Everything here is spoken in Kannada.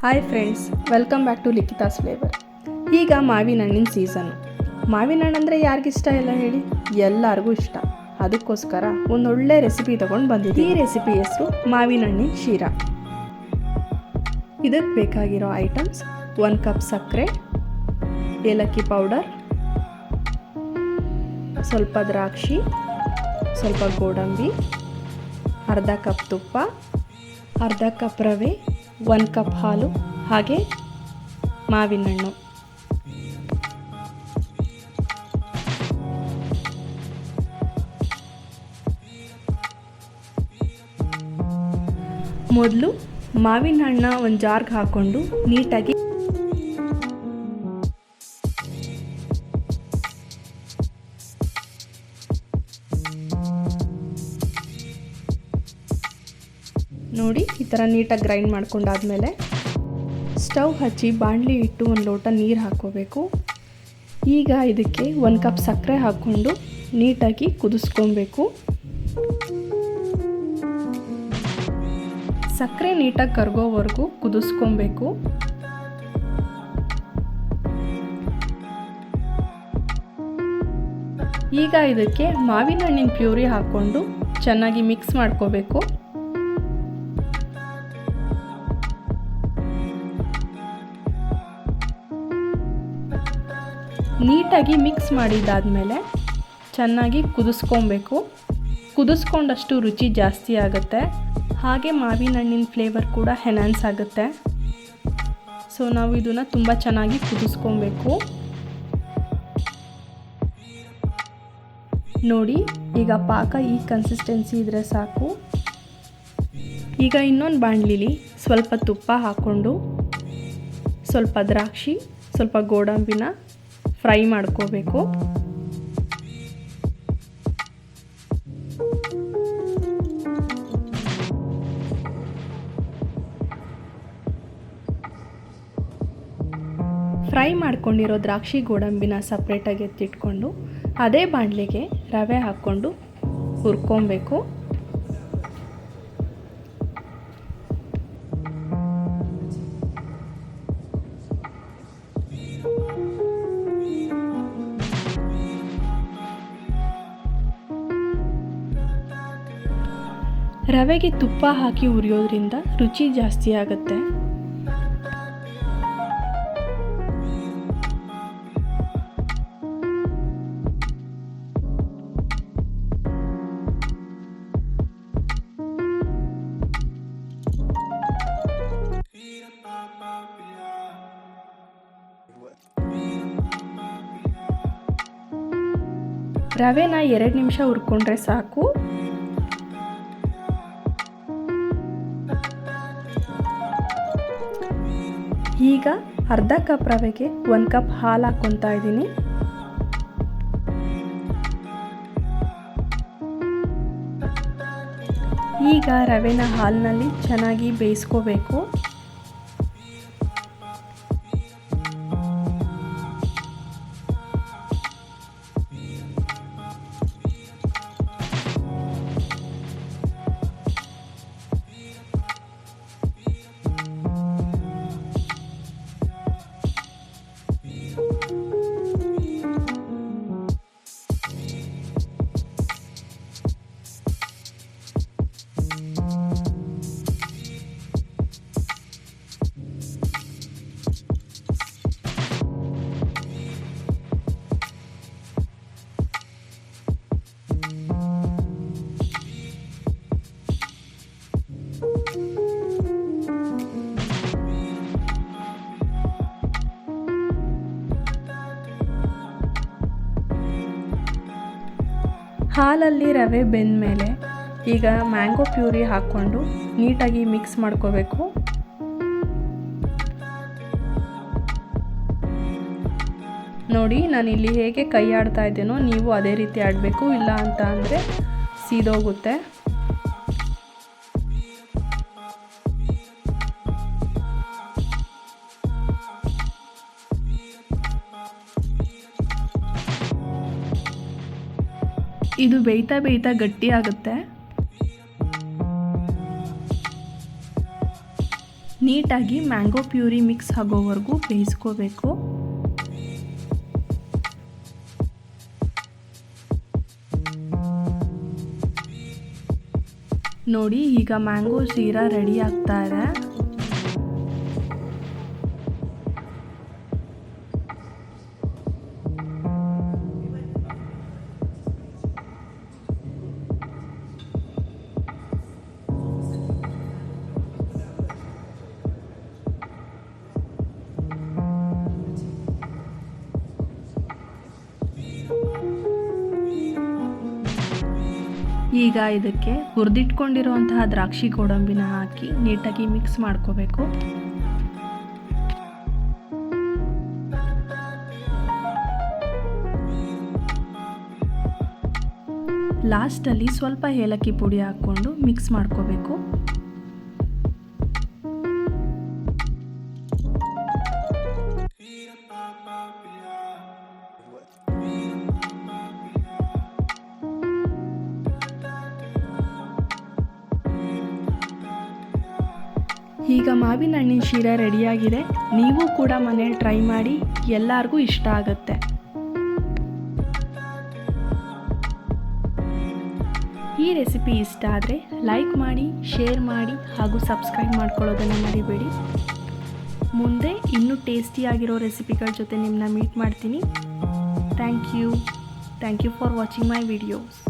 Hi friends, welcome back to Likhitha's flavour. ಈಗ ಮಾವಿನ ಹಣ್ಣಿನ ಸೀಸನ್ನು. ಮಾವಿನ ಹಣ್ಣು ಅಂದರೆ ಯಾರಿಗಿಷ್ಟ ಇಲ್ಲ ಹೇಳಿ? ಎಲ್ಲರಿಗೂ ಇಷ್ಟ. ಅದಕ್ಕೋಸ್ಕರ ಒಂದೊಳ್ಳೆ ರೆಸಿಪಿ ತೊಗೊಂಡು ಬಂದಿದ್ದೀವಿ. ಈ ರೆಸಿಪಿ ಹೆಸರು ಮಾವಿನ ಹಣ್ಣಿನ ಶೀರಾ. ಇದಕ್ಕೆ ಬೇಕಾಗಿರೋ ಐಟಮ್ಸ್: 1 ಕಪ್ ಸಕ್ಕರೆ, ಏಲಕ್ಕಿ ಪೌಡರ್, ಸ್ವಲ್ಪ ದ್ರಾಕ್ಷಿ, ಸ್ವಲ್ಪ ಗೋಡಂಬಿ, ಅರ್ಧ ಕಪ್ ತುಪ್ಪ, ಅರ್ಧ ಕಪ್ ರವೆ, 1 ಕಪ್ ಹಾಲು, ಹಾಗೆ ಮಾವಿನ ಹಣ್ಣು. ಮೊದಲು ಮಾವಿನ ಹಣ್ಣನ್ನ ಒಂದು ಜಾರ್ಗೆ ಹಾಕ್ಕೊಂಡು ನೀಟಾಗಿ ನೋಡಿ, ಈ ಥರ ನೀಟಾಗಿ ಗ್ರೈಂಡ್ ಮಾಡ್ಕೊಂಡಾದ್ಮೇಲೆ ಸ್ಟವ್ ಹಚ್ಚಿ ಬಾಣಲಿ ಇಟ್ಟು ಒಂದು ಲೋಟ ನೀರು ಹಾಕ್ಕೋಬೇಕು. ಈಗ ಇದಕ್ಕೆ 1 ಕಪ್ ಸಕ್ಕರೆ ಹಾಕ್ಕೊಂಡು ನೀಟಾಗಿ ಕುದಿಸ್ಕೊಬೇಕು. ಸಕ್ಕರೆ ನೀಟಾಗಿ ಕರಗೋವರೆಗೂ ಕುದಿಸ್ಕೊಬೇಕು. ಈಗ ಇದಕ್ಕೆ ಮಾವಿನ ಹಣ್ಣಿನ ಪ್ಯೂರಿ ಹಾಕ್ಕೊಂಡು ಚೆನ್ನಾಗಿ ಮಿಕ್ಸ್ ಮಾಡ್ಕೋಬೇಕು. ನೀಟಾಗಿ ಮಿಕ್ಸ್ ಮಾಡಿದ್ದಾದಮೇಲೆ ಚೆನ್ನಾಗಿ ಕುದಿಸ್ಕೊಬೇಕು. ಕುದಿಸ್ಕೊಂಡಷ್ಟು ರುಚಿ ಜಾಸ್ತಿ ಆಗುತ್ತೆ, ಹಾಗೆ ಮಾವಿನ ಹಣ್ಣಿನ ಫ್ಲೇವರ್ ಕೂಡ ಎನ್ಹಾನ್ಸ್ ಆಗುತ್ತೆ. ಸೊ ನಾವು ಇದನ್ನು ತುಂಬ ಚೆನ್ನಾಗಿ ಕುದಿಸ್ಕೊಬೇಕು. ನೋಡಿ, ಈಗ ಪಾಕ ಈ ಕನ್ಸಿಸ್ಟೆನ್ಸಿ ಇದ್ದರೆ ಸಾಕು. ಈಗ ಇನ್ನೊಂದು ಬಾಣಲಿಲಿ ಸ್ವಲ್ಪ ತುಪ್ಪ ಹಾಕ್ಕೊಂಡು ಸ್ವಲ್ಪ ದ್ರಾಕ್ಷಿ, ಸ್ವಲ್ಪ ಗೋಡಂಬಿನ ಫ್ರೈ ಮಾಡ್ಕೋಬೇಕು. ಫ್ರೈ ಮಾಡ್ಕೊಂಡಿರೋ ದ್ರಾಕ್ಷಿ ಗೋಡಂಬಿನ ಸಪ್ರೇಟಾಗಿ ಎತ್ತಿಟ್ಕೊಂಡು ಅದೇ ಬಾಣಲೆಗೆ ರವೆ ಹಾಕ್ಕೊಂಡು ಹುರ್ಕೊಬೇಕು. ರವೆಗೆ ತುಪ್ಪ ಹಾಕಿ ಹುರಿಯೋದ್ರಿಂದ ರುಚಿ ಜಾಸ್ತಿ ಆಗುತ್ತೆ. ರವೆನ 2 ನಿಮಿಷ ಹುರ್ಕೊಂಡ್ರೆ ಸಾಕು. ಈಗ ಅರ್ಧ ಕಪ್ ರವೆಗೆ 1 ಕಪ್ ಹಾಲು ಹಾಕ್ಕೊತಾ ಇದ್ದೀನಿ. ಈಗ ರವೆನ ಹಾಲಿನಲ್ಲಿ ಚೆನ್ನಾಗಿ ಬೇಯಿಸ್ಕೋಬೇಕು. ಹಾಲಲ್ಲಿ ರವೆ ಬೆಂದ ಮೇಲೆ ಈಗ ಮ್ಯಾಂಗೋ ಪ್ಯೂರಿ ಹಾಕ್ಕೊಂಡು ನೀಟಾಗಿ ಮಿಕ್ಸ್ ಮಾಡ್ಕೋಬೇಕು. ನೋಡಿ, ನಾನಿಲ್ಲಿ ಹೇಗೆ ಕೈ ಆಡ್ತಾ ಇದ್ದೇನೋ ನೀವು ಅದೇ ರೀತಿ ಆಡಬೇಕು, ಇಲ್ಲ ಅಂತ ಅಂದರೆ ಸೀದೋಗುತ್ತೆ. ಇದು ಬೇಯ್ತಾ ಬೇಯ್ತಾ ಗಟ್ಟಿ ಆಗುತ್ತೆ. ನೀಟಾಗಿ ಮ್ಯಾಂಗೋ ಪ್ಯೂರಿ ಮಿಕ್ಸ್ ಆಗೋವರೆಗೂ ಬೇಯಿಸ್ಕೋಬೇಕು. ನೋಡಿ, ಈಗ ಮ್ಯಾಂಗೋ ಶೀರಾ ರೆಡಿ ಆಗ್ತಾ ಇದೆ. ಈಗ ಇದಕ್ಕೆ ಹುರಿದಿಟ್ಕೊಂಡಿರುವಂತಹ ದ್ರಾಕ್ಷಿ ಗೋಡಂಬಿನ ಹಾಕಿ ನೀಟಾಗಿ ಮಿಕ್ಸ್ ಮಾಡ್ಕೋಬೇಕು. ಲಾಸ್ಟಲ್ಲಿ ಸ್ವಲ್ಪ ಏಲಕ್ಕಿ ಪುಡಿ ಹಾಕ್ಕೊಂಡು ಮಿಕ್ಸ್ ಮಾಡ್ಕೋಬೇಕು. ಈಗ ಮಾವಿನ ಹಣ್ಣಿನ ಶೀರಾ ರೆಡಿಯಾಗಿದೆ. ನೀವು ಕೂಡ ಮನೇಲಿ ಟ್ರೈ ಮಾಡಿ, ಎಲ್ಲರಿಗೂ ಇಷ್ಟ ಆಗುತ್ತೆ. ಈ ರೆಸಿಪಿ ಇಷ್ಟ ಆದರೆ ಲೈಕ್ ಮಾಡಿ, ಶೇರ್ ಮಾಡಿ ಹಾಗೂ ಸಬ್ಸ್ಕ್ರೈಬ್ ಮಾಡ್ಕೊಳ್ಳೋದನ್ನು ಮರಿಬೇಡಿ. ಮುಂದೆ ಇನ್ನೂ ಟೇಸ್ಟಿಯಾಗಿರೋ ರೆಸಿಪಿಗಳ ಜೊತೆ ನಿಮ್ಮನ್ನ ಮೀಟ್ ಮಾಡ್ತೀನಿ. Thank you for watching my videos.